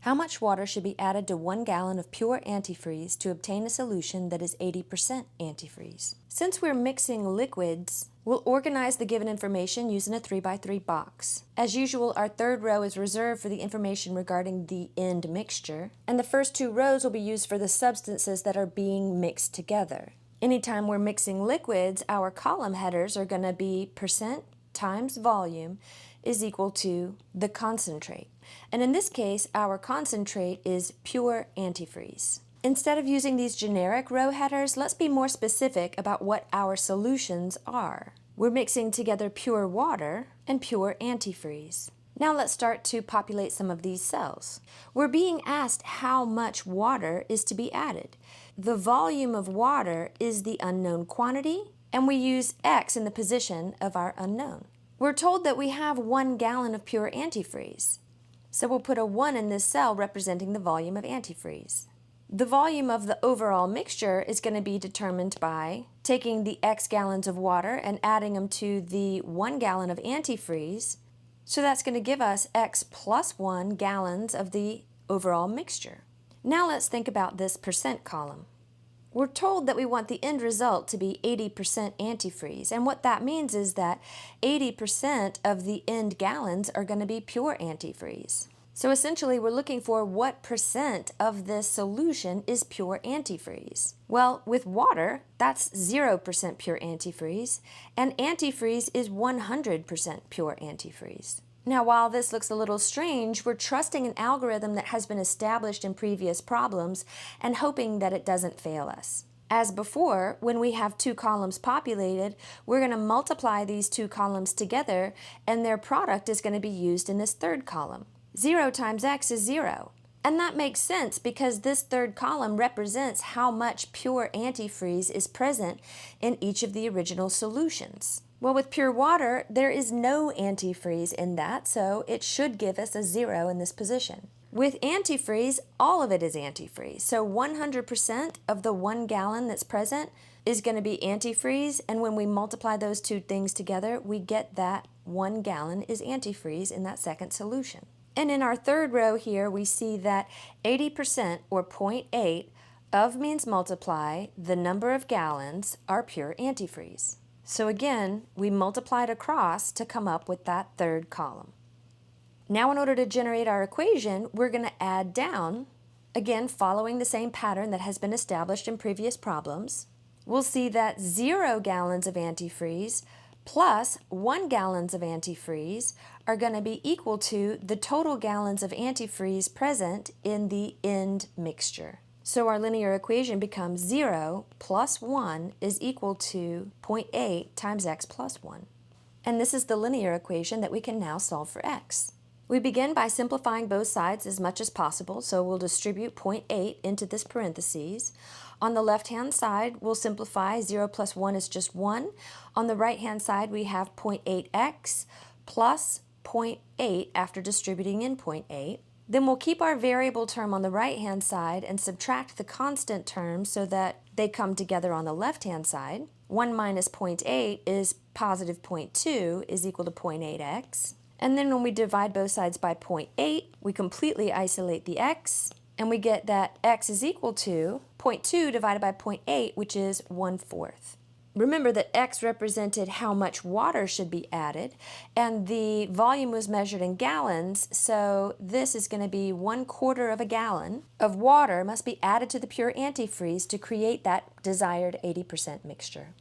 How much water should be added to 1 gallon of pure antifreeze to obtain a solution that is 80% antifreeze? Since we're mixing liquids, we'll organize the given information using a 3x3 box. As usual, our third row is reserved for the information regarding the end mixture, and the first two rows will be used for the substances that are being mixed together. Anytime we're mixing liquids, our column headers are going to be percent times volume is equal to the concentrate. And in this case, our concentrate is pure antifreeze. Instead of using these generic row headers, let's be more specific about what our solutions are. We're mixing together pure water and pure antifreeze. Now let's start to populate some of these cells. We're being asked how much water is to be added. The volume of water is the unknown quantity, and we use X in the position of our unknown. We're told that we have 1 gallon of pure antifreeze. So we'll put a 1 in this cell representing the volume of antifreeze. The volume of the overall mixture is going to be determined by taking the X gallons of water and adding them to the 1 gallon of antifreeze. So that's going to give us X plus 1 gallons of the overall mixture. Now let's think about this percent column. We're told that we want the end result to be 80% antifreeze, and what that means is that 80% of the end gallons are going to be pure antifreeze. So essentially we're looking for what percent of this solution is pure antifreeze. Well, with water, that's 0% pure antifreeze, and antifreeze is 100% pure antifreeze. Now, while this looks a little strange, we're trusting an algorithm that has been established in previous problems and hoping that it doesn't fail us. As before, when we have two columns populated, we're going to multiply these two columns together, and their product is going to be used in this third column. 0 times X is 0. And that makes sense because this third column represents how much pure antifreeze is present in each of the original solutions. Well, with pure water, there is no antifreeze in that, so it should give us a 0 in this position. With antifreeze, all of it is antifreeze. So 100% of the 1 gallon that's present is going to be antifreeze, and when we multiply those two things together, we get that 1 gallon is antifreeze in that second solution. And in our third row here, we see that 80% or 0.8 of means multiply the number of gallons are pure antifreeze. So again, we multiplied across to come up with that third column. Now in order to generate our equation, we're going to add down, again following the same pattern that has been established in previous problems. We'll see that 0 gallons of antifreeze plus 1 gallons of antifreeze are going to be equal to the total gallons of antifreeze present in the end mixture. So our linear equation becomes 0 plus 1 is equal to 0.8 times X plus 1. And this is the linear equation that we can now solve for X. We begin by simplifying both sides as much as possible, so we'll distribute 0.8 into this parentheses. On the left-hand side, we'll simplify 0 plus 1 is just 1. On the right-hand side, we have 0.8x plus 0.8 after distributing in 0.8. Then we'll keep our variable term on the right-hand side and subtract the constant term so that they come together on the left-hand side. 1 minus 0.8 is positive 0.2 is equal to 0.8x. And then when we divide both sides by 0.8, we completely isolate the x, and we get that x is equal to 0.2 divided by 0.8, which is 1/4. Remember that X represented how much water should be added, and the volume was measured in gallons, so this is going to be 1/4 of a gallon of water must be added to the pure antifreeze to create that desired 80% mixture.